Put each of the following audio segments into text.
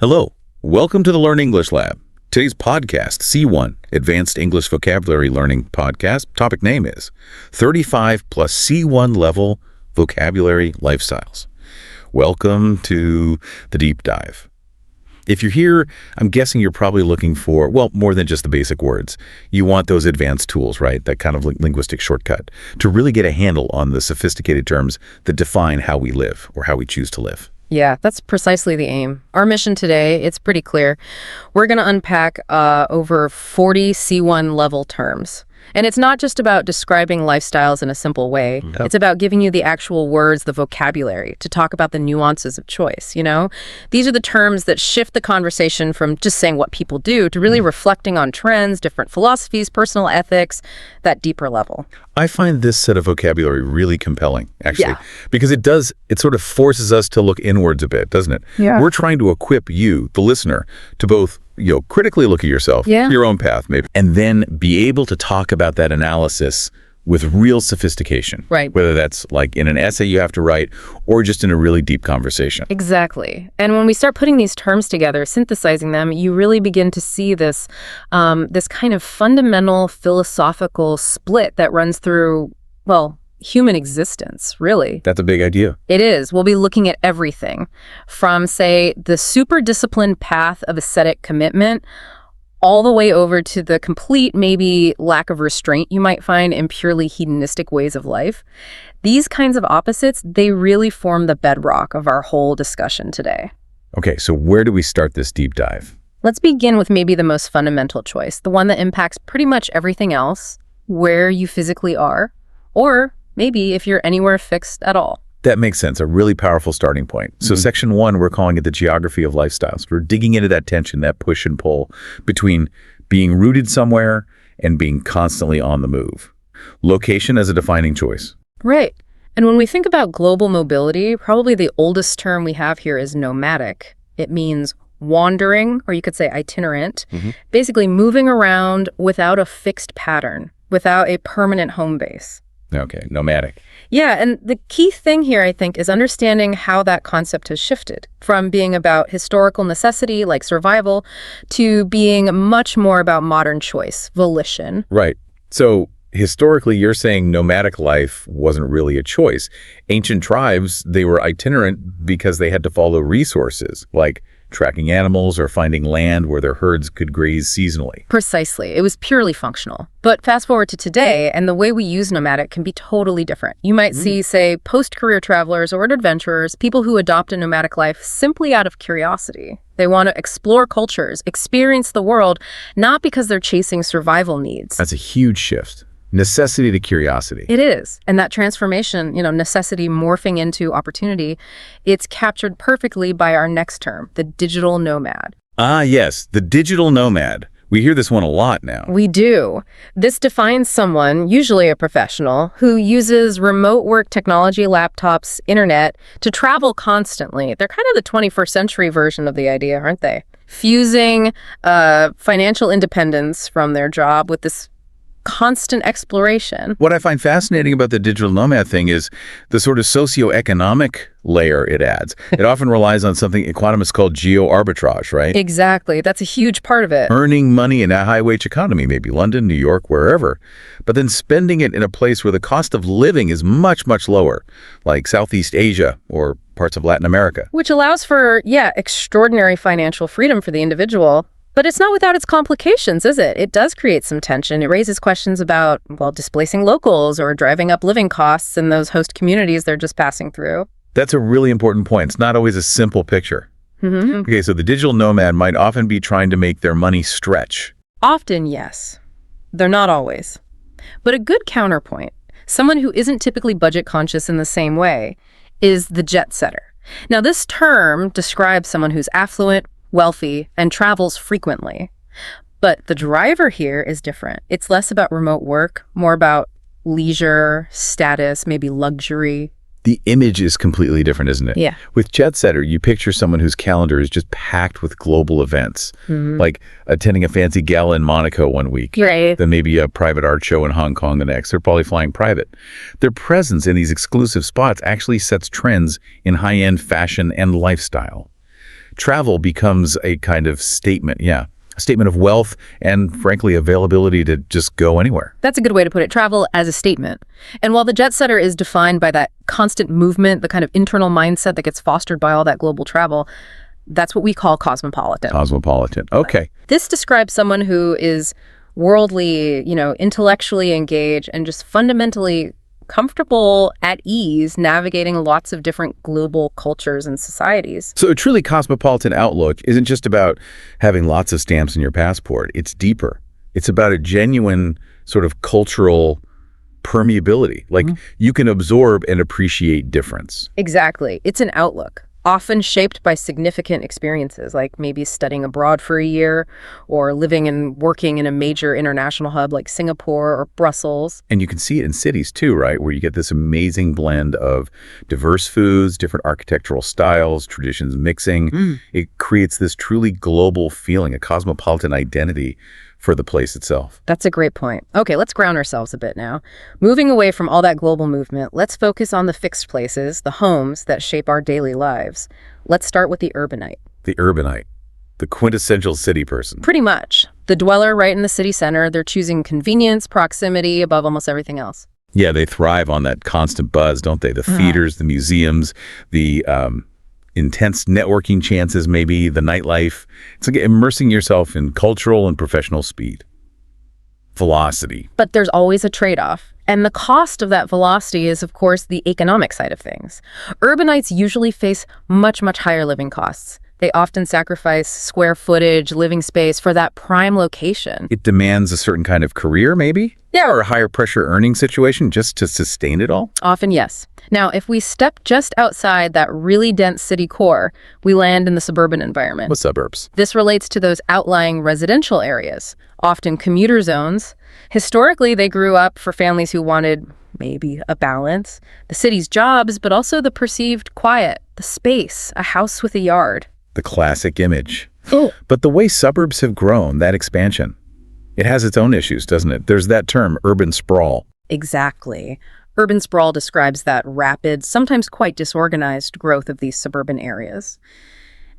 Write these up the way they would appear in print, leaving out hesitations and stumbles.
Hello, welcome to the Learn English Lab. Today's podcast, C1, Advanced English Vocabulary Learning Podcast, topic name is 35 plus C1 level vocabulary lifestyles. Welcome to the deep dive. If you're here, I'm guessing you're probably looking for, well, more than just the basic words. You want those advanced tools, right? That kind of linguistic shortcut to really get a handle on the sophisticated terms that define how we live or how we choose to live. Yeah, that's precisely the aim. Our mission today, it's pretty clear. We're going to unpack over 40 C1 level terms. And it's not just about describing lifestyles in a simple way. Yep. It's about giving you the actual words, the vocabulary, to talk about the nuances of choice, you know? These are the terms that shift the conversation from just saying what people do to really reflecting on trends, different philosophies, personal ethics, that deeper level. I find this set of vocabulary really compelling, actually, because it sort of forces us to look inwards a bit, doesn't it? Yeah. We're trying to equip you, the listener, to both critically look at yourself, your own path maybe, and then be able to talk about that analysis with real sophistication. Right. Whether that's like in an essay you have to write or just in a really deep conversation. Exactly. And when we start putting these terms together, synthesizing them, you really begin to see this, this kind of fundamental philosophical split that runs through, well, human existence, really. That's a big idea. It is. We'll be looking at everything from, say, the super disciplined path of ascetic commitment all the way over to the complete, maybe, lack of restraint you might find in purely hedonistic ways of life. These kinds of opposites, they really form the bedrock of our whole discussion today. Okay, so where do we start this deep dive? Let's begin with maybe the most fundamental choice, the one that impacts pretty much everything else, where you physically are, or maybe if you're anywhere fixed at all. That makes sense. A really powerful starting point. So section 1, we're calling it the geography of lifestyles. We're digging into that tension, that push and pull between being rooted somewhere and being constantly on the move. Location as a defining choice. Right. And when we think about global mobility, probably the oldest term we have here is nomadic. It means wandering, or you could say itinerant, basically moving around without a fixed pattern, without a permanent home base. Okay, nomadic. Yeah, and the key thing here, I think, is understanding how that concept has shifted from being about historical necessity, like survival, to being much more about modern choice, volition. Right. So historically, you're saying nomadic life wasn't really a choice. Ancient tribes, they were itinerant because they had to follow resources, like tracking animals or finding land where their herds could graze seasonally. Precisely. It was purely functional. But fast forward to today, and the way we use nomadic can be totally different. You might see, say, post-career travelers or adventurers, people who adopt a nomadic life simply out of curiosity. They want to explore cultures, experience the world, not because they're chasing survival needs. That's a huge shift. Necessity to curiosity. It is. And that transformation, necessity morphing into opportunity, it's captured perfectly by our next term, the digital nomad. Ah, yes, the digital nomad. We hear this one a lot now. We do. This defines someone, usually a professional, who uses remote work technology, laptops, internet, to travel constantly. They're kind of the 21st century version of the idea, aren't they? Fusing financial independence from their job with this constant exploration. What I find fascinating about the digital nomad thing is the sort of socioeconomic layer it adds. It often relies on something economists call geo-arbitrage, right? Exactly. That's a huge part of it. Earning money in a high-wage economy, maybe London, New York, wherever, but then spending it in a place where the cost of living is much, much lower, like Southeast Asia or parts of Latin America. Which allows for, extraordinary financial freedom for the individual. But it's not without its complications, is it? It does create some tension. It raises questions about, displacing locals or driving up living costs in those host communities they're just passing through. That's a really important point. It's not always a simple picture. Okay, so the digital nomad might often be trying to make their money stretch. Often, yes. They're not always. But a good counterpoint, someone who isn't typically budget conscious in the same way, is the jet setter. Now, this term describes someone who's affluent, wealthy, and travels frequently. But the driver here is different. It's less about remote work, more about leisure, status, maybe luxury. The image is completely different, isn't it? Yeah. With jet setter, you picture someone whose calendar is just packed with global events, like attending a fancy gala in Monaco one week, Right. then maybe a private art show in Hong Kong the next. They're probably flying private. Their presence in these exclusive spots actually sets trends in high-end fashion and lifestyle. travel becomes a kind of statement, a statement of wealth and, frankly, availability to just go anywhere. That's a good way to put it, travel as a statement. And while the jet setter is defined by that constant movement, the kind of internal mindset that gets fostered by all that global travel, that's what we call cosmopolitan. Cosmopolitan. Okay. This describes someone who is worldly, intellectually engaged and just fundamentally comfortable, at ease, navigating lots of different global cultures and societies. So a truly cosmopolitan outlook isn't just about having lots of stamps in your passport. It's deeper. It's about a genuine sort of cultural permeability. Like you can absorb and appreciate difference. Exactly. It's an outlook, often shaped by significant experiences, like maybe studying abroad for a year or living and working in a major international hub like Singapore or Brussels. And you can see it in cities too, right? Where you get this amazing blend of diverse foods, different architectural styles, traditions mixing. It creates this truly global feeling, a cosmopolitan identity for the place itself. That's a great point. Okay, let's ground ourselves a bit now. Moving away from all that global movement, let's focus on the fixed places, the homes that shape our daily lives. Let's start with the urbanite. The urbanite, the quintessential city person. Pretty much. The dweller right in the city center, they're choosing convenience, proximity above almost everything else. Yeah, they thrive on that constant buzz, don't they? The theaters, the museums, the intense networking chances, maybe the nightlife. It's like immersing yourself in cultural and professional speed. Velocity. But there's always a trade-off. And the cost of that velocity is, of course, the economic side of things. Urbanites usually face much, much higher living costs. They often sacrifice square footage, living space for that prime location. It demands a certain kind of career, maybe? Yeah, or a higher pressure earning situation just to sustain it all? Often, yes. Now, if we step just outside that really dense city core, we land in the suburban environment. What suburbs? This relates to those outlying residential areas, often commuter zones. Historically, they grew up for families who wanted maybe a balance, the city's jobs, but also the perceived quiet, the space, a house with a yard. The classic image. But the way suburbs have grown, that expansion, it has its own issues, doesn't it? There's that term, urban sprawl. Exactly. Urban sprawl describes that rapid, sometimes quite disorganized growth of these suburban areas.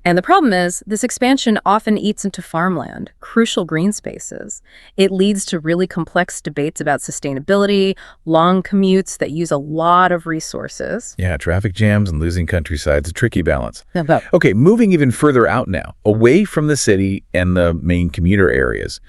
And the problem is, this expansion often eats into farmland, crucial green spaces. It leads to really complex debates about sustainability, long commutes that use a lot of resources. Yeah, traffic jams and losing countryside's a tricky balance. About Okay, moving even further out now, away from the city and the main commuter areas,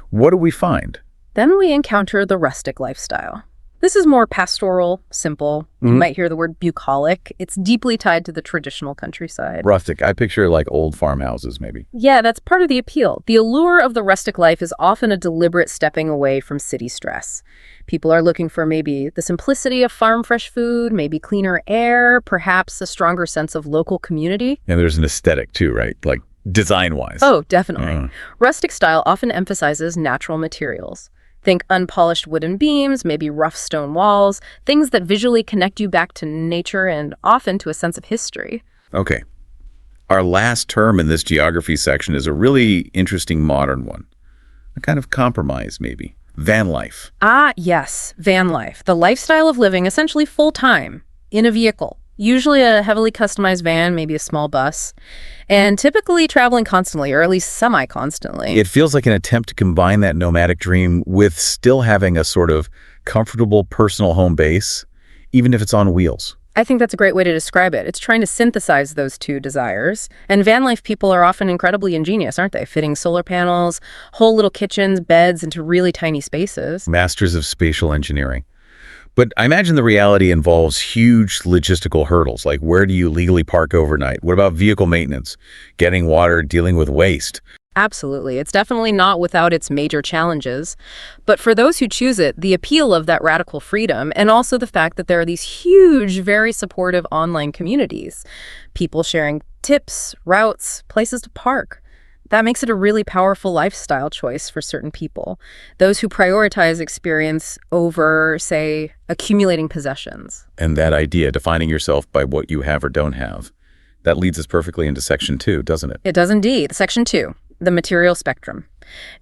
what do we find? Then we encounter the rustic lifestyle. This is more pastoral, simple. You might hear the word bucolic. It's deeply tied to the traditional countryside. Rustic, I picture like old farmhouses, maybe. Yeah, that's part of the appeal. The allure of the rustic life is often a deliberate stepping away from city stress. People are looking for maybe the simplicity of farm-fresh food, maybe cleaner air, perhaps a stronger sense of local community. And there's an aesthetic too, right? Like design-wise. Oh, definitely. Rustic style often emphasizes natural materials. Think unpolished wooden beams, maybe rough stone walls, things that visually connect you back to nature and often to a sense of history. Okay. Our last term in this geography section is a really interesting modern one. A kind of compromise, maybe. Van life. Ah, yes, van life. The lifestyle of living essentially full-time in a vehicle. Usually a heavily customized van, maybe a small bus, and typically traveling constantly, or at least semi-constantly. It feels like an attempt to combine that nomadic dream with still having a sort of comfortable personal home base, even if it's on wheels. I think that's a great way to describe it. It's trying to synthesize those two desires. And van life people are often incredibly ingenious, aren't they? Fitting solar panels, whole little kitchens, beds into really tiny spaces. Masters of spatial engineering. But I imagine the reality involves huge logistical hurdles, like where do you legally park overnight? What about vehicle maintenance, getting water, dealing with waste? Absolutely. It's definitely not without its major challenges. But for those who choose it, the appeal of that radical freedom and also the fact that there are these huge, very supportive online communities, people sharing tips, routes, places to park. That makes it a really powerful lifestyle choice for certain people. Those who prioritize experience over, say, accumulating possessions. And that idea, defining yourself by what you have or don't have, that leads us perfectly into Section 2, doesn't it? It does indeed. Section 2, the material spectrum.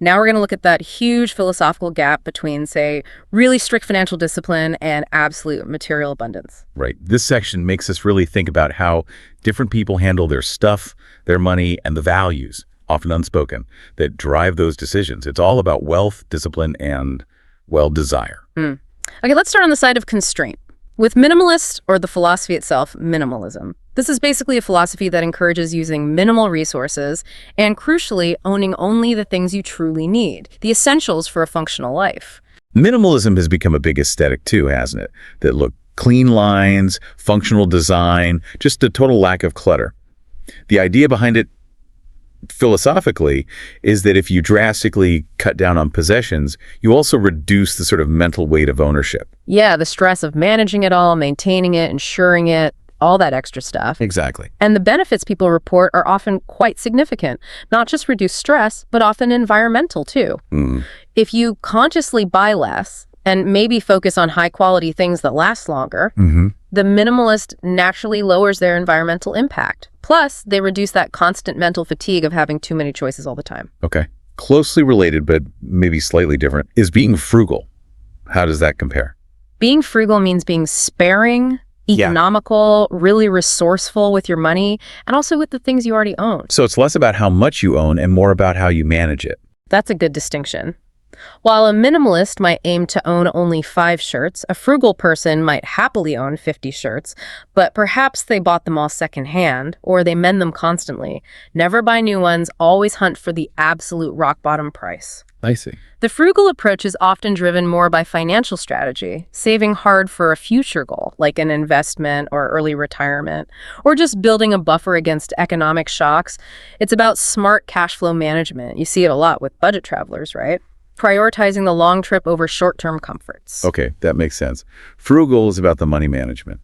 Now we're going to look at that huge philosophical gap between, say, really strict financial discipline and absolute material abundance. Right. This section makes us really think about how different people handle their stuff, their money, and the values, often unspoken, that drive those decisions. It's all about wealth, discipline, and, well, desire. Okay, let's start on the side of constraint. With minimalist, or the philosophy itself, minimalism. This is basically a philosophy that encourages using minimal resources and, crucially, owning only the things you truly need, the essentials for a functional life. Minimalism has become a big aesthetic too, hasn't it? That look, clean lines, functional design, just a total lack of clutter. The idea behind it, philosophically, is that if you drastically cut down on possessions, you also reduce the sort of mental weight of ownership. Yeah, the stress of managing it all, maintaining it, insuring it, all that extra stuff. Exactly. And the benefits people report are often quite significant. Not just reduced stress, but often environmental too. If you consciously buy less and maybe focus on high-quality things that last longer, the minimalist naturally lowers their environmental impact. Plus, they reduce that constant mental fatigue of having too many choices all the time. Okay. Closely related, but maybe slightly different, is being frugal. How does that compare? Being frugal means being sparing, economical, really resourceful with your money, and also with the things you already own. So it's less about how much you own and more about how you manage it. That's a good distinction. While a minimalist might aim to own only 5 shirts, a frugal person might happily own 50 shirts, but perhaps they bought them all secondhand, or they mend them constantly. Never buy new ones, always hunt for the absolute rock-bottom price. I see. The frugal approach is often driven more by financial strategy, saving hard for a future goal, like an investment or early retirement, or just building a buffer against economic shocks. It's about smart cash flow management. You see it a lot with budget travelers, right? Prioritizing the long trip over short-term comforts. Okay, that makes sense. Frugal is about the money management.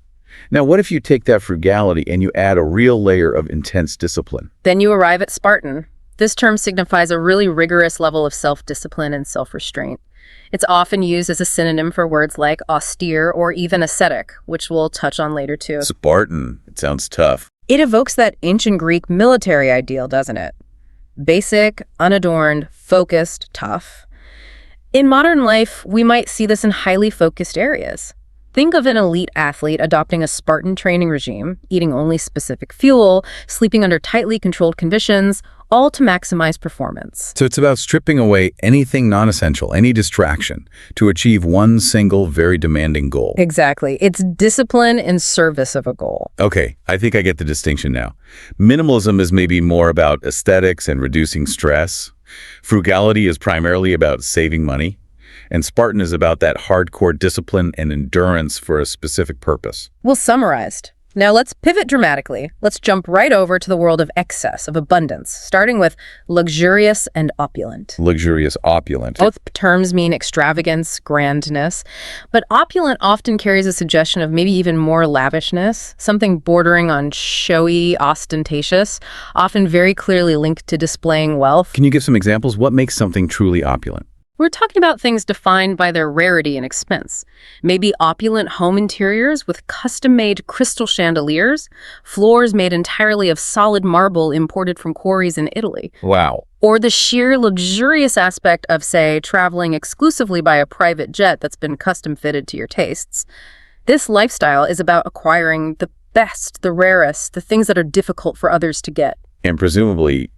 Now, what if you take that frugality and you add a real layer of intense discipline? Then you arrive at Spartan. This term signifies a really rigorous level of self-discipline and self-restraint. It's often used as a synonym for words like austere or even ascetic, which we'll touch on later too. Spartan. It sounds tough. It evokes that ancient Greek military ideal, doesn't it? Basic, unadorned, focused, tough. In modern life, we might see this in highly focused areas. Think of an elite athlete adopting a Spartan training regime, eating only specific fuel, sleeping under tightly controlled conditions, all to maximize performance. So it's about stripping away anything non-essential, any distraction, to achieve one single, very demanding goal. Exactly. It's discipline in service of a goal. Okay, I think I get the distinction now. Minimalism is maybe more about aesthetics and reducing stress. Frugality is primarily about saving money. And Spartan is about that hardcore discipline and endurance for a specific purpose. Well summarized. Now let's pivot dramatically. Let's jump right over to the world of excess, of abundance, starting with luxurious and opulent. Luxurious, opulent. Both terms mean extravagance, grandness, but opulent often carries a suggestion of maybe even more lavishness, something bordering on showy, ostentatious, often very clearly linked to displaying wealth. Can you give some examples? What makes something truly opulent? We're talking about things defined by their rarity and expense. Maybe opulent home interiors with custom-made crystal chandeliers, floors made entirely of solid marble imported from quarries in Italy. Wow. Or the sheer luxurious aspect of, say, traveling exclusively by a private jet that's been custom-fitted to your tastes. This lifestyle is about acquiring the best, the rarest, the things that are difficult for others to get. And presumably,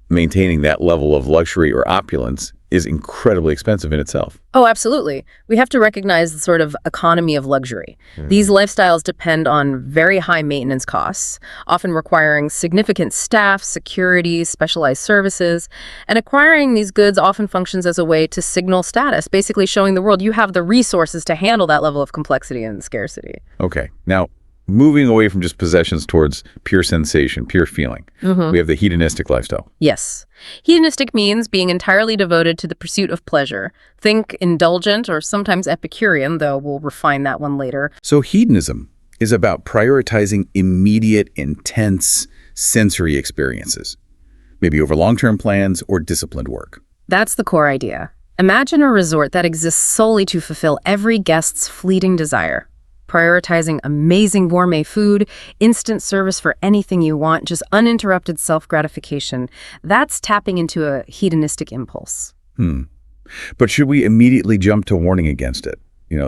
maintaining that level of luxury or opulence is incredibly expensive in itself. Oh, absolutely. We have to recognize the sort of economy of luxury. These lifestyles depend on very high maintenance costs, often requiring significant staff, security, specialized services. And acquiring these goods often functions as a way to signal status, basically showing the world you have the resources to handle that level of complexity and scarcity. Okay. Now, moving away from just possessions towards pure sensation, pure feeling, we have the hedonistic lifestyle. Yes. Hedonistic means being entirely devoted to the pursuit of pleasure. Think indulgent or sometimes Epicurean, though we'll refine that one later. So hedonism is about prioritizing immediate, intense sensory experiences, maybe over long-term plans or disciplined work. That's the core idea. Imagine a resort that exists solely to fulfill every guest's fleeting desire. prioritizing amazing gourmet food, instant service for anything you want, just uninterrupted self-gratification. That's tapping into a hedonistic impulse. But should we immediately jump to warning against it?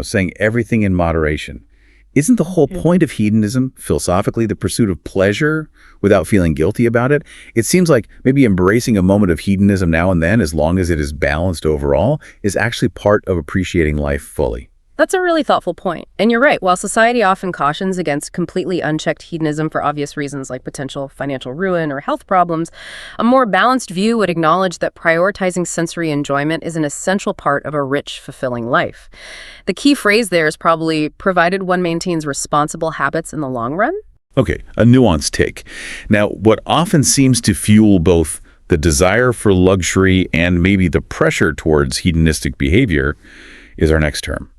Saying everything in moderation. Isn't the whole point of hedonism, philosophically, the pursuit of pleasure without feeling guilty about it? It seems like maybe embracing a moment of hedonism now and then, as long as it is balanced overall, is actually part of appreciating life fully. That's a really thoughtful point. And you're right, while society often cautions against completely unchecked hedonism for obvious reasons like potential financial ruin or health problems, a more balanced view would acknowledge that prioritizing sensory enjoyment is an essential part of a rich, fulfilling life. The key phrase there is probably, provided one maintains responsible habits in the long run. Okay, a nuanced take. Now, what often seems to fuel both the desire for luxury and maybe the pressure towards hedonistic behavior is our next term.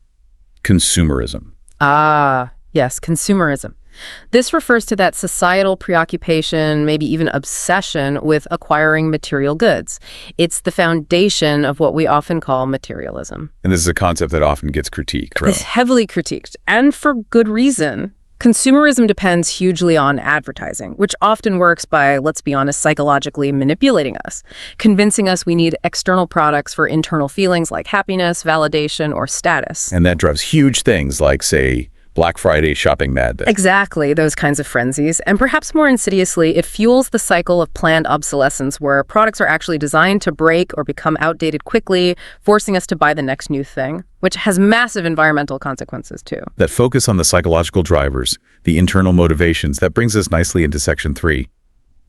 Consumerism. Ah, yes, consumerism. This refers to that societal preoccupation, maybe even obsession with acquiring material goods. It's the foundation of what we often call materialism. And this is a concept that often gets critiqued, right? It's heavily critiqued, and for good reason. Consumerism depends hugely on advertising, which often works by, let's be honest, psychologically manipulating us, convincing us we need external products for internal feelings like happiness, validation, or status. And that drives huge things like, say, Black Friday shopping madness. Exactly, those kinds of frenzies. And perhaps more insidiously, it fuels the cycle of planned obsolescence where products are actually designed to break or become outdated quickly, forcing us to buy the next new thing, which has massive environmental consequences too. That focus on the psychological drivers, the internal motivations, that brings us nicely into Section 3,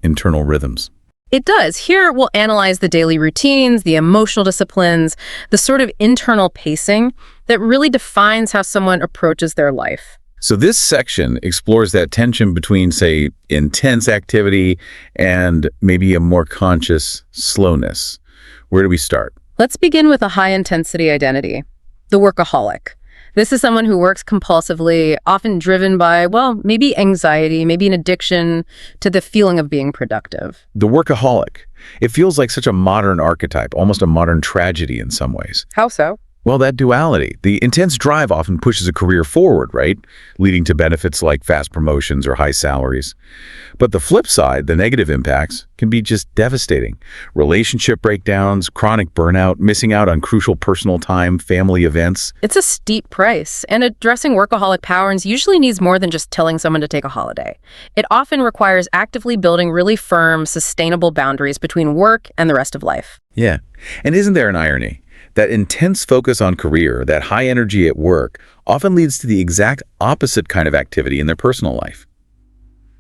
internal rhythms. It does. Here, we'll analyze the daily routines, the emotional disciplines, the sort of internal pacing that really defines how someone approaches their life. So this section explores that tension between, say, intense activity and maybe a more conscious slowness. Where do we start? Let's begin with a high-intensity identity, the workaholic. This is someone who works compulsively, often driven by, well, maybe anxiety, maybe an addiction to the feeling of being productive. The workaholic. It feels like such a modern archetype, almost a modern tragedy in some ways. How so? Well, that duality. The intense drive often pushes a career forward, right? Leading to benefits like fast promotions or high salaries. But the flip side, the negative impacts, can be just devastating. Relationship breakdowns, chronic burnout, missing out on crucial personal time, family events. It's a steep price, and addressing workaholic patterns usually needs more than just telling someone to take a holiday. It often requires actively building really firm, sustainable boundaries between work and the rest of life. Yeah. And isn't there an irony? That intense focus on career, that high energy at work, often leads to the exact opposite kind of activity in their personal life.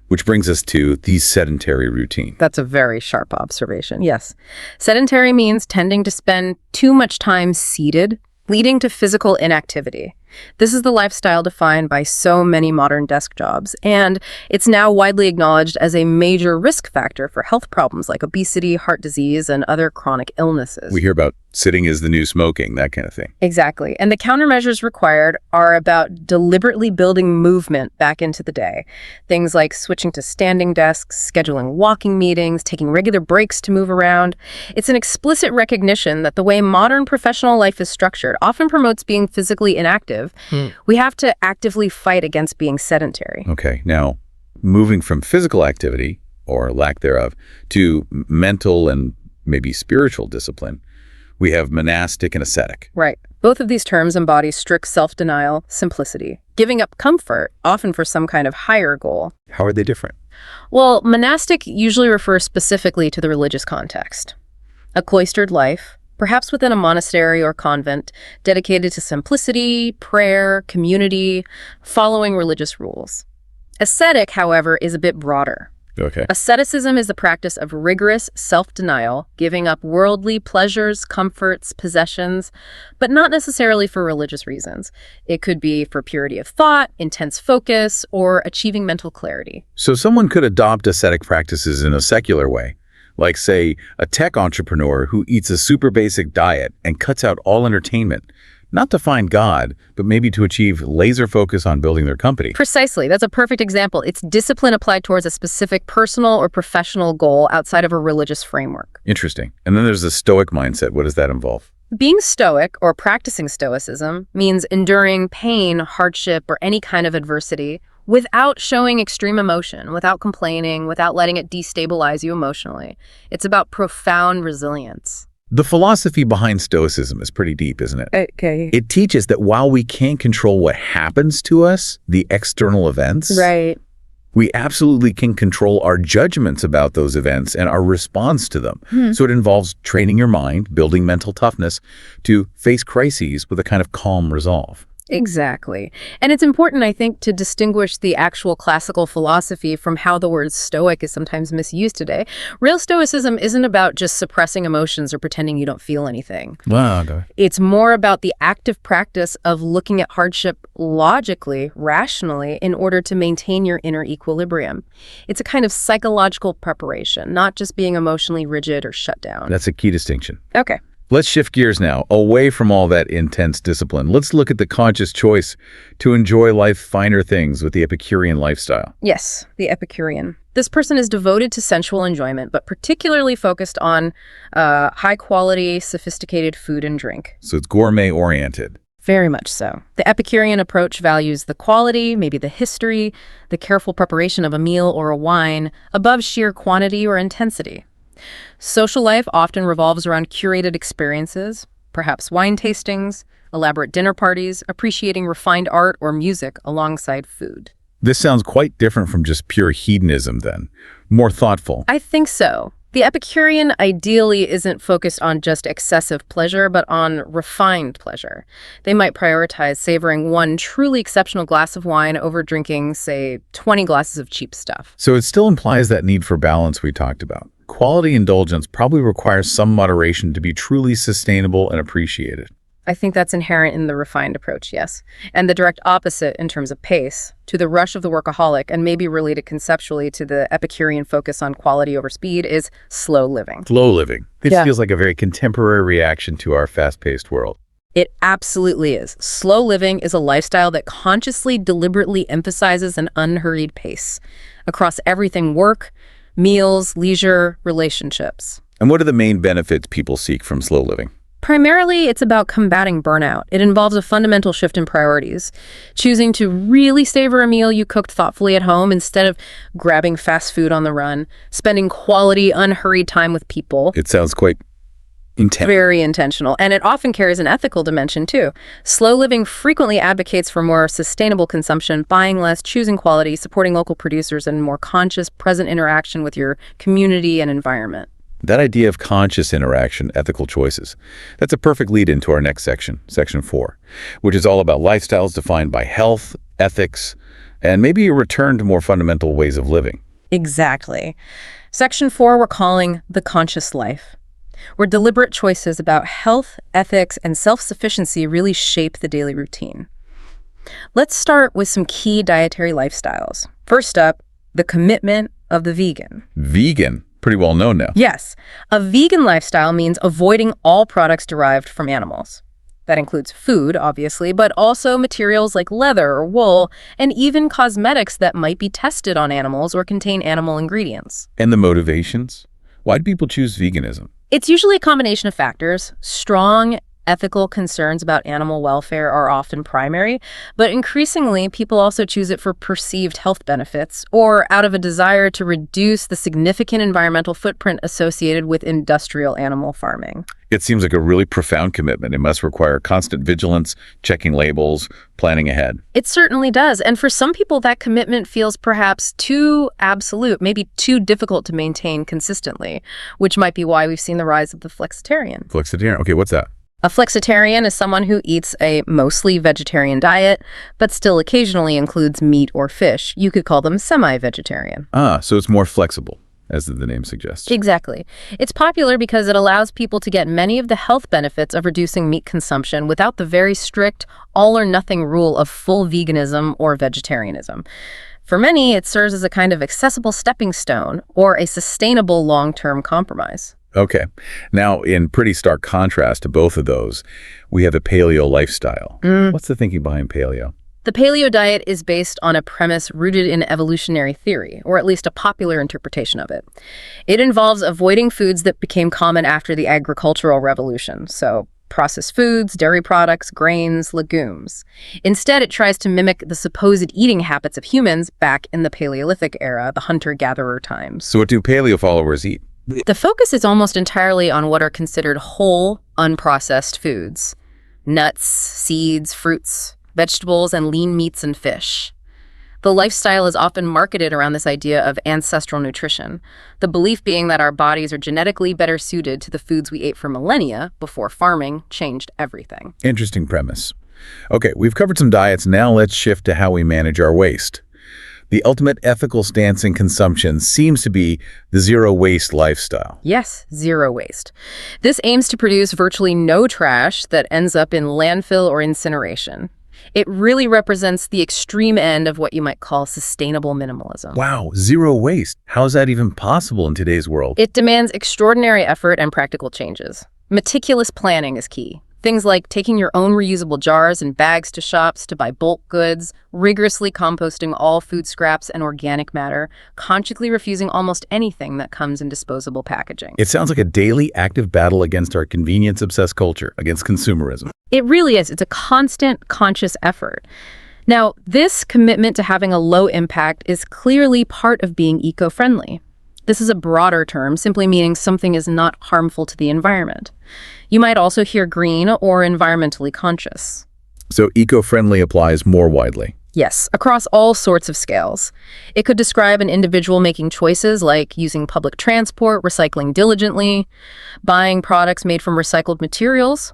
Which brings us to the sedentary routine. That's a very sharp observation, yes. Sedentary means tending to spend too much time seated, leading to physical inactivity. This is the lifestyle defined by so many modern desk jobs, and it's now widely acknowledged as a major risk factor for health problems like obesity, heart disease, and other chronic illnesses. We hear about sitting is the new smoking, that kind of thing. Exactly. And the countermeasures required are about deliberately building movement back into the day. Things like switching to standing desks, scheduling walking meetings, taking regular breaks to move around. It's an explicit recognition that the way modern professional life is structured often promotes being physically inactive. We have to actively fight against being sedentary. Okay, now, moving from physical activity, or lack thereof, to mental and maybe spiritual discipline, we have monastic and ascetic. Right. Both of these terms embody strict self-denial, simplicity, giving up comfort, often for some kind of higher goal. How are they different? Well, monastic usually refers specifically to the religious context. A cloistered life, perhaps within a monastery or convent, dedicated to simplicity, prayer, community, following religious rules. Ascetic, however, is a bit broader. Okay. Asceticism is the practice of rigorous self-denial, giving up worldly pleasures, comforts, possessions, but not necessarily for religious reasons. It could be for purity of thought, intense focus, or achieving mental clarity. So someone could adopt ascetic practices in a secular way, like, say, a tech entrepreneur who eats a super basic diet and cuts out all entertainment, not to find God, but maybe to achieve laser focus on building their company. Precisely. That's a perfect example. It's discipline applied towards a specific personal or professional goal outside of a religious framework. Interesting. And then there's the Stoic mindset. What does that involve? Being stoic or practicing stoicism means enduring pain, hardship, or any kind of adversity without showing extreme emotion, without complaining, without letting it destabilize you emotionally. It's about profound resilience. The philosophy behind Stoicism is pretty deep, isn't it? Okay. It teaches that while we can't control what happens to us, the external events, Right. we absolutely can control our judgments about those events and our response to them. Hmm. So it involves training your mind, building mental toughness to face crises with a kind of calm resolve. Exactly. And it's important, I think, to distinguish the actual classical philosophy from how the word stoic is sometimes misused today. Real stoicism isn't about just suppressing emotions or pretending you don't feel anything. Wow. Okay. It's more about the active practice of looking at hardship logically, rationally, in order to maintain your inner equilibrium. It's a kind of psychological preparation, not just being emotionally rigid or shut down. That's a key distinction. Okay. Let's shift gears now, away from all that intense discipline. Let's look at the conscious choice to enjoy life's finer things with the Epicurean lifestyle. Yes, the Epicurean. This person is devoted to sensual enjoyment, but particularly focused on high-quality, sophisticated food and drink. So it's gourmet-oriented. Very much so. The Epicurean approach values the quality, maybe the history, the careful preparation of a meal or a wine, above sheer quantity or intensity. Social life often revolves around curated experiences, perhaps wine tastings, elaborate dinner parties, appreciating refined art or music alongside food. This sounds quite different from just pure hedonism then. More thoughtful. I think so. The Epicurean ideally isn't focused on just excessive pleasure, but on refined pleasure. They might prioritize savoring one truly exceptional glass of wine over drinking, say, 20 glasses of cheap stuff. So it still implies that need for balance we talked about. Quality indulgence probably requires some moderation to be truly sustainable and appreciated. I think that's inherent in the refined approach, yes. And the direct opposite in terms of pace, to the rush of the workaholic, and maybe related conceptually to the Epicurean focus on quality over speed, is slow living. Slow living. This Yeah. feels like a very contemporary reaction to our fast-paced world. It absolutely is. Slow living is a lifestyle that consciously, deliberately emphasizes an unhurried pace across everything: work, meals, leisure, relationships. And what are the main benefits people seek from slow living? Primarily, it's about combating burnout. It involves a fundamental shift in priorities, choosing to really savor a meal you cooked thoughtfully at home instead of grabbing fast food on the run, spending quality, unhurried time with people. It sounds quite intense. Very intentional, and it often carries an ethical dimension too. Slow living frequently advocates for more sustainable consumption, buying less, choosing quality, supporting local producers, and more conscious, present interaction with your community and environment. That idea of conscious interaction, ethical choices, that's a perfect lead into our next section, section 4, which is all about lifestyles defined by health, ethics, and maybe a return to more fundamental ways of living. Exactly. Section 4 we're calling the conscious life, where deliberate choices about health, ethics, and self-sufficiency really shape the daily routine. Let's start with some key dietary lifestyles. First up, the commitment of the vegan. Vegan, pretty well known now. Yes, a vegan lifestyle means avoiding all products derived from animals. That includes food, obviously, but also materials like leather or wool, and even cosmetics that might be tested on animals or contain animal ingredients. And the motivations? Why do people choose veganism? It's usually a combination of factors. Strong ethical concerns about animal welfare are often primary, but increasingly people also choose it for perceived health benefits or out of a desire to reduce the significant environmental footprint associated with industrial animal farming. It seems like a really profound commitment. It must require constant vigilance, checking labels, planning ahead. It certainly does. And for some people, that commitment feels perhaps too absolute, maybe too difficult to maintain consistently, which might be why we've seen the rise of the flexitarian. Flexitarian? Okay, what's that? A flexitarian is someone who eats a mostly vegetarian diet, but still occasionally includes meat or fish. You could call them semi-vegetarian. So it's more flexible, as the name suggests. Exactly. It's popular because it allows people to get many of the health benefits of reducing meat consumption without the very strict all-or-nothing rule of full veganism or vegetarianism. For many, it serves as a kind of accessible stepping stone or a sustainable long-term compromise. Okay. Now, in pretty stark contrast to both of those, we have the paleo lifestyle. What's the thinking behind paleo? The paleo diet is based on a premise rooted in evolutionary theory, or at least a popular interpretation of it. It involves avoiding foods that became common after the agricultural revolution, so processed foods, dairy products, grains, legumes. Instead, it tries to mimic the supposed eating habits of humans back in the Paleolithic era, the hunter-gatherer times. So what do paleo followers eat? The focus is almost entirely on what are considered whole, unprocessed foods. Nuts, seeds, fruits, vegetables, and lean meats and fish. The lifestyle is often marketed around this idea of ancestral nutrition, the belief being that our bodies are genetically better suited to the foods we ate for millennia before farming changed everything. Interesting premise. Okay, we've covered some diets. Now let's shift to how we manage our waste. The ultimate ethical stance in consumption seems to be the zero-waste lifestyle. Yes, zero waste. This aims to produce virtually no trash that ends up in landfill or incineration. It really represents the extreme end of what you might call sustainable minimalism. Wow, zero waste. How is that even possible in today's world? It demands extraordinary effort and practical changes. Meticulous planning is key. Things like taking your own reusable jars and bags to shops to buy bulk goods, rigorously composting all food scraps and organic matter, consciously refusing almost anything that comes in disposable packaging. It sounds like a daily active battle against our convenience-obsessed culture, against consumerism. It really is. It's a constant, conscious effort. Now, this commitment to having a low impact is clearly part of being eco-friendly. This is a broader term, simply meaning something is not harmful to the environment. You might also hear green or environmentally conscious. So eco-friendly applies more widely. Yes, across all sorts of scales. It could describe an individual making choices like using public transport, recycling diligently, buying products made from recycled materials,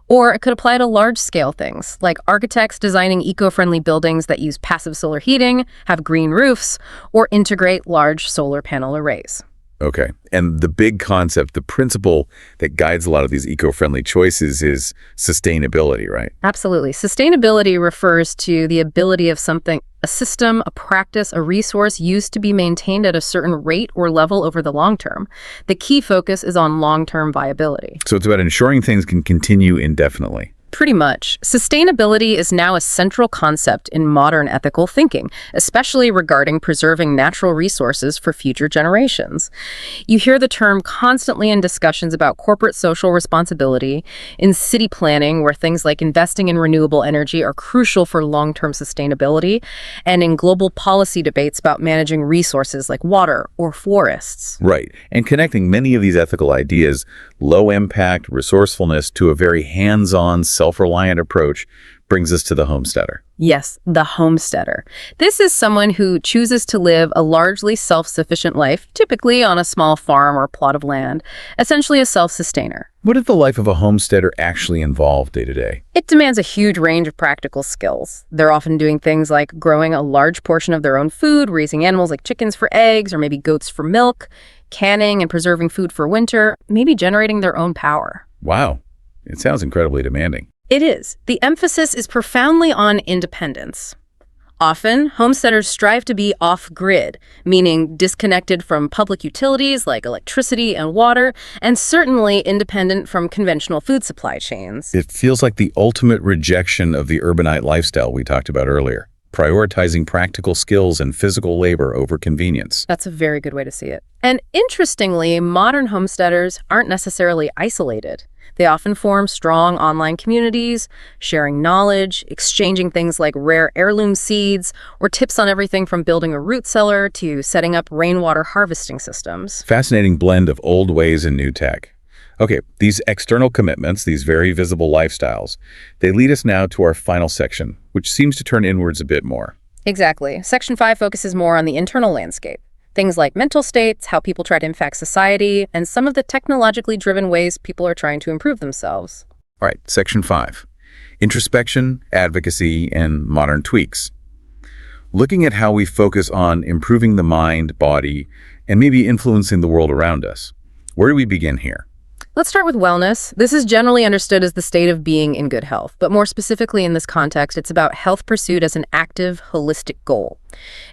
or it could apply to large-scale things, like architects designing eco-friendly buildings that use passive solar heating, have green roofs, or integrate large solar panel arrays. Okay. And the big concept, the principle that guides a lot of these eco-friendly choices is sustainability, right? Absolutely. Sustainability refers to the ability of something, a system, a practice, a resource used to be maintained at a certain rate or level over the long term. The key focus is on long-term viability. So it's about ensuring things can continue indefinitely. Pretty much. Sustainability is now a central concept in modern ethical thinking, especially regarding preserving natural resources for future generations. You hear the term constantly in discussions about corporate social responsibility, in city planning, where things like investing in renewable energy are crucial for long-term sustainability, and in global policy debates about managing resources like water or forests. Right. And connecting many of these ethical ideas, low impact, resourcefulness, to a very hands-on, self-reliant approach brings us to the homesteader. Yes, the homesteader. This is someone who chooses to live a largely self-sufficient life, typically on a small farm or plot of land, essentially a self-sustainer. What does the life of a homesteader actually involve day to day? It demands a huge range of practical skills. They're often doing things like growing a large portion of their own food, raising animals like chickens for eggs, or maybe goats for milk, canning and preserving food for winter, maybe generating their own power. Wow. It sounds incredibly demanding. It is. The emphasis is profoundly on independence. Often, homesteaders strive to be off-grid, meaning disconnected from public utilities like electricity and water, and certainly independent from conventional food supply chains. It feels like the ultimate rejection of the urbanite lifestyle we talked about earlier, prioritizing practical skills and physical labor over convenience. That's a very good way to see it. And interestingly, modern homesteaders aren't necessarily isolated. They often form strong online communities, sharing knowledge, exchanging things like rare heirloom seeds, or tips on everything from building a root cellar to setting up rainwater harvesting systems. Fascinating blend of old ways and new tech. Okay, these external commitments, these very visible lifestyles, they lead us now to our final section, which seems to turn inwards a bit more. Exactly. Section 5 focuses more on the internal landscape. Things like mental states, how people try to impact society, and some of the technologically driven ways people are trying to improve themselves. All right, Section 5. Introspection, advocacy, and modern tweaks. Looking at how we focus on improving the mind, body, and maybe influencing the world around us. Where do we begin here? Let's start with wellness. This is generally understood as the state of being in good health, but more specifically in this context, it's about health pursued as an active, holistic goal.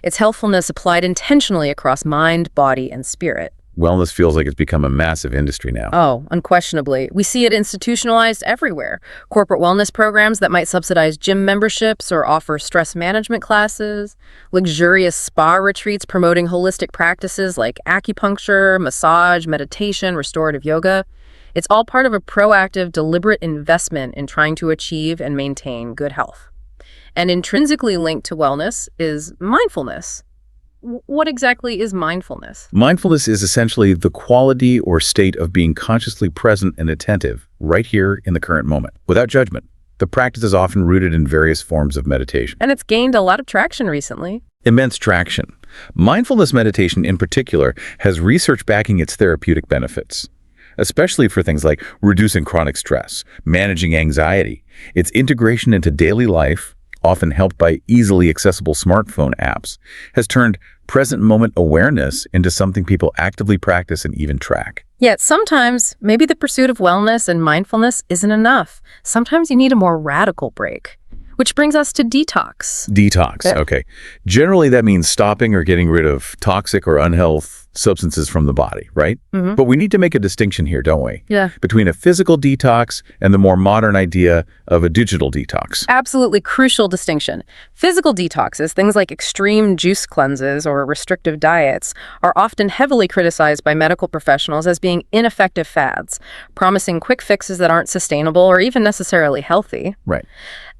It's healthfulness applied intentionally across mind, body, and spirit. Wellness feels like it's become a massive industry now. Oh, unquestionably. We see it institutionalized everywhere. Corporate wellness programs that might subsidize gym memberships or offer stress management classes, luxurious spa retreats promoting holistic practices like acupuncture, massage, meditation, restorative yoga. It's all part of a proactive, deliberate investment in trying to achieve and maintain good health. And intrinsically linked to wellness is mindfulness. What exactly is mindfulness? Mindfulness is essentially the quality or state of being consciously present and attentive right here in the current moment, without judgment. The practice is often rooted in various forms of meditation. And it's gained a lot of traction recently. Immense traction. Mindfulness meditation in particular has research backing its therapeutic benefits, especially for things like reducing chronic stress, managing anxiety. Its integration into daily life, often helped by easily accessible smartphone apps, has turned present moment awareness into something people actively practice and even track. Yet sometimes, maybe the pursuit of wellness and mindfulness isn't enough. Sometimes you need a more radical break. Which brings us to detox. Detox, okay. Generally, that means stopping or getting rid of toxic or unhealthy substances from the body, right? But we need to make a distinction here, don't we? Yeah. Between a physical detox and the more modern idea of a digital detox. Absolutely crucial distinction. Physical detoxes, things like extreme juice cleanses or restrictive diets, are often heavily criticized by medical professionals as being ineffective fads, promising quick fixes that aren't sustainable or even necessarily healthy. Right.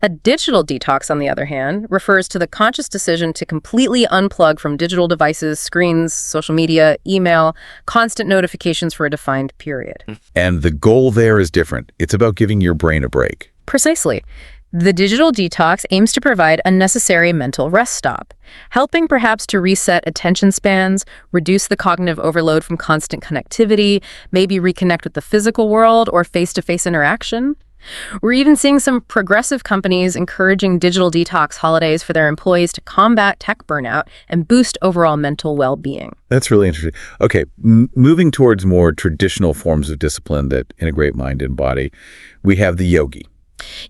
A digital detox, on the other hand, refers to the conscious decision to completely unplug from digital devices, screens, social media, email, constant notifications for a defined period. And the goal there is different. It's about giving your brain a break. Precisely. The digital detox aims to provide a necessary mental rest stop, helping perhaps to reset attention spans, reduce the cognitive overload from constant connectivity, maybe reconnect with the physical world or face-to-face interaction. We're even seeing some progressive companies encouraging digital detox holidays for their employees to combat tech burnout and boost overall mental well-being. That's really interesting. Okay, moving towards more traditional forms of discipline that integrate mind and body, we have the yogi.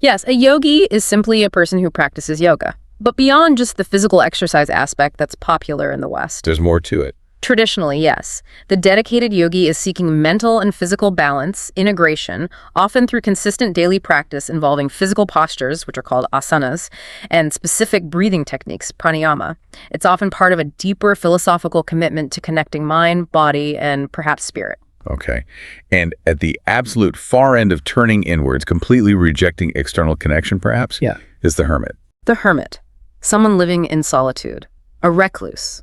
Yes, a yogi is simply a person who practices yoga. But beyond just the physical exercise aspect that's popular in the West. There's more to it. Traditionally, yes. The dedicated yogi is seeking mental and physical balance, integration, often through consistent daily practice involving physical postures, which are called asanas, and specific breathing techniques, pranayama. It's often part of a deeper philosophical commitment to connecting mind, body, and perhaps spirit. Okay. And at the absolute far end of turning inwards, completely rejecting external connection, perhaps, is the hermit. The hermit, someone living in solitude, a recluse,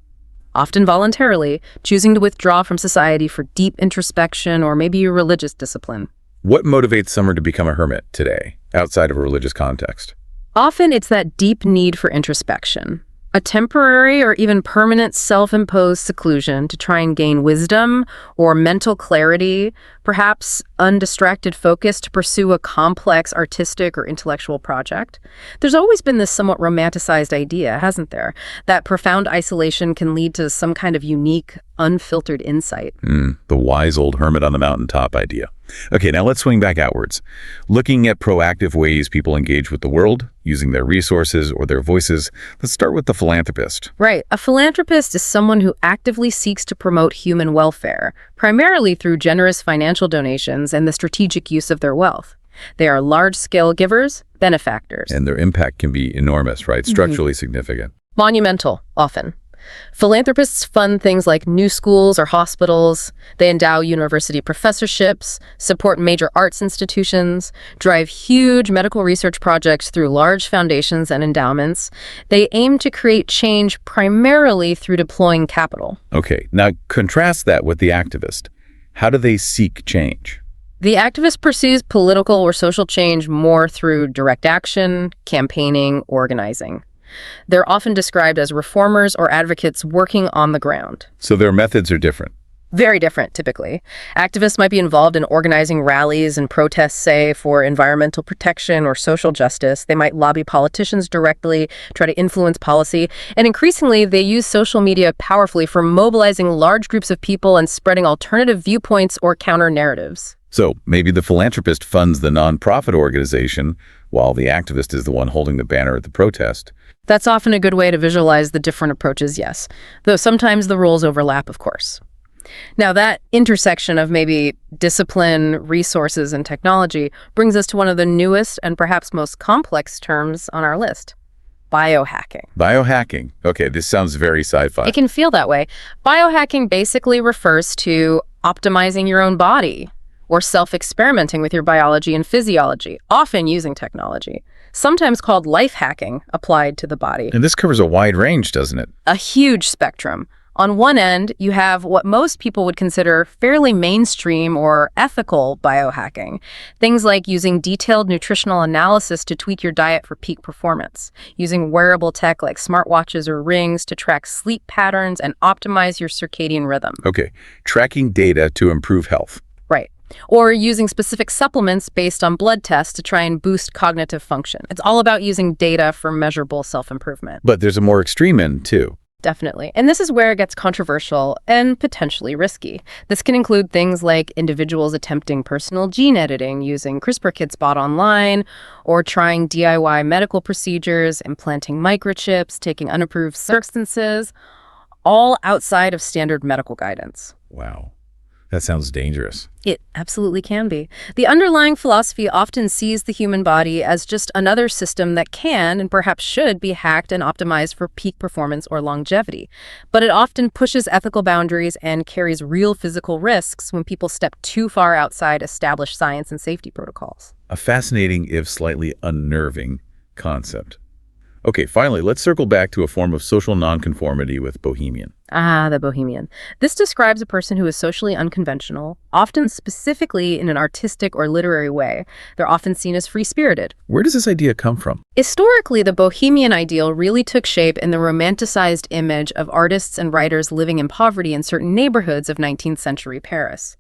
often voluntarily, choosing to withdraw from society for deep introspection or maybe a religious discipline. What motivates someone to become a hermit today, outside of a religious context? Often it's that deep need for introspection, a temporary or even permanent self-imposed seclusion to try and gain wisdom or mental clarity, perhaps undistracted focus to pursue a complex artistic or intellectual project. There's always been this somewhat romanticized idea, hasn't there, that profound isolation can lead to some kind of unique, unfiltered insight. The wise old hermit on the mountaintop idea. Okay, now let's swing back outwards. Looking at proactive ways people engage with the world, using their resources or their voices, let's start with the philanthropist. Right. A philanthropist is someone who actively seeks to promote human welfare, primarily through generous financial donations and the strategic use of their wealth. They are large-scale givers, benefactors. And their impact can be enormous, right? Structurally significant. Monumental, often. Philanthropists fund things like new schools or hospitals. They endow university professorships, support major arts institutions, drive huge medical research projects through large foundations and endowments. They aim to create change primarily through deploying capital. Okay, now contrast that with the activist. How do they seek change? The activist pursues political or social change more through direct action, campaigning, organizing. They're often described as reformers or advocates working on the ground. So their methods are different. Very different, typically. Activists might be involved in organizing rallies and protests, say, for environmental protection or social justice. They might lobby politicians directly, try to influence policy, and increasingly, they use social media powerfully for mobilizing large groups of people and spreading alternative viewpoints or counter-narratives. So maybe the philanthropist funds the nonprofit organization, while the activist is the one holding the banner at the protest. That's often a good way to visualize the different approaches, yes. Though sometimes the roles overlap, of course. Now, that intersection of maybe discipline, resources, and technology brings us to one of the newest and perhaps most complex terms on our list: biohacking. Biohacking. Okay, this sounds very sci-fi. It can feel that way. Biohacking basically refers to optimizing your own body or self-experimenting with your biology and physiology, often using technology, sometimes called life hacking applied to the body. And this covers a wide range, doesn't it? A huge spectrum. On one end, you have what most people would consider fairly mainstream or ethical biohacking. Things like using detailed nutritional analysis to tweak your diet for peak performance, using wearable tech like smartwatches or rings to track sleep patterns and optimize your circadian rhythm. Okay, tracking data to improve health. Right. Or using specific supplements based on blood tests to try and boost cognitive function. It's all about using data for measurable self-improvement. But there's a more extreme end, too. Definitely. And this is where it gets controversial and potentially risky. This can include things like individuals attempting personal gene editing using CRISPR kits bought online, or trying DIY medical procedures, implanting microchips, taking unapproved substances, all outside of standard medical guidance. Wow. That sounds dangerous. It absolutely can be. The underlying philosophy often sees the human body as just another system that can and perhaps should be hacked and optimized for peak performance or longevity. But it often pushes ethical boundaries and carries real physical risks when people step too far outside established science and safety protocols. A fascinating, if slightly unnerving, concept. Okay, finally, let's circle back to a form of social nonconformity with bohemian. Ah, the bohemian. This describes a person who is socially unconventional, often specifically in an artistic or literary way. They're often seen as free-spirited. Where does this idea come from? Historically, the bohemian ideal really took shape in the romanticized image of artists and writers living in poverty in certain neighborhoods of 19th century Paris.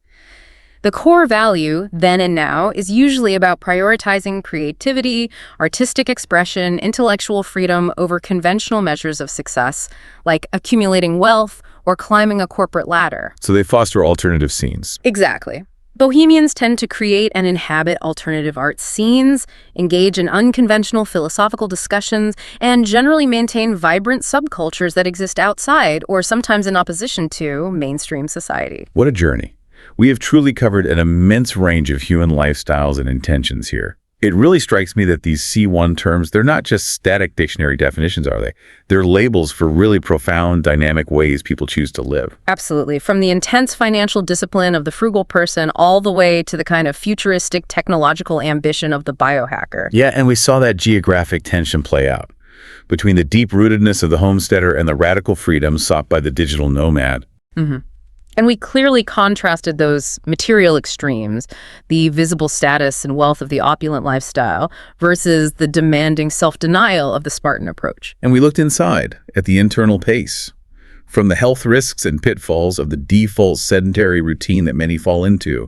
The core value, then and now, is usually about prioritizing creativity, artistic expression, intellectual freedom over conventional measures of success, like accumulating wealth or climbing a corporate ladder. So they foster alternative scenes. Exactly. Bohemians tend to create and inhabit alternative art scenes, engage in unconventional philosophical discussions, and generally maintain vibrant subcultures that exist outside, or sometimes in opposition to, mainstream society. What a journey. We have truly covered an immense range of human lifestyles and intentions here. It really strikes me that these C1 terms, they're not just static dictionary definitions, are they? They're labels for really profound, dynamic ways people choose to live. Absolutely. From the intense financial discipline of the frugal person all the way to the kind of futuristic technological ambition of the biohacker. Yeah, and we saw that geographic tension play out between the deep-rootedness of the homesteader and the radical freedom sought by the digital nomad. Mm-hmm. And we clearly contrasted those material extremes, the visible status and wealth of the opulent lifestyle versus the demanding self-denial of the Spartan approach. And we looked inside at the internal pace, from the health risks and pitfalls of the default sedentary routine that many fall into,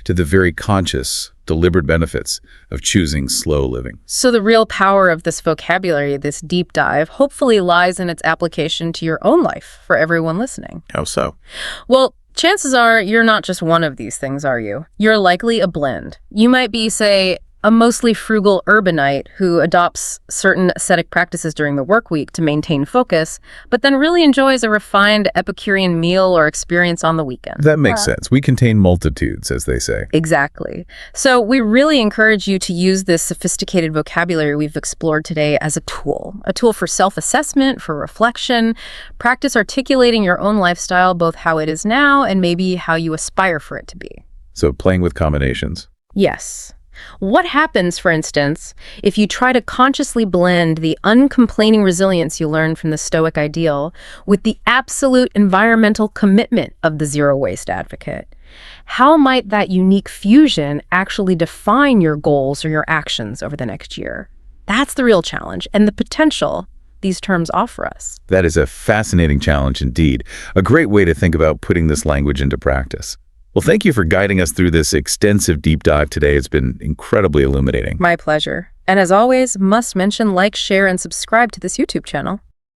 to the very conscious, deliberate benefits of choosing slow living. So the real power of this vocabulary, this deep dive, hopefully lies in its application to your own life for everyone listening. How so? Well, chances are you're not just one of these things, are you? You're likely a blend. You might be, say, a mostly frugal urbanite who adopts certain ascetic practices during the work week to maintain focus, but then really enjoys a refined Epicurean meal or experience on the weekend. That makes sense. We contain multitudes, as they say. Exactly. So we really encourage you to use this sophisticated vocabulary we've explored today as a tool for self-assessment, for reflection. Practice articulating your own lifestyle, both how it is now and maybe how you aspire for it to be. So playing with combinations. Yes. What happens, for instance, if you try to consciously blend the uncomplaining resilience you learn from the Stoic ideal with the absolute environmental commitment of the zero-waste advocate? How might that unique fusion actually define your goals or your actions over the next year? That's the real challenge and the potential these terms offer us. That is a fascinating challenge indeed. A great way to think about putting this language into practice. Well, thank you for guiding us through this extensive deep dive today. It's been incredibly illuminating. My pleasure. And as always, must mention, like, share, and subscribe to this YouTube channel.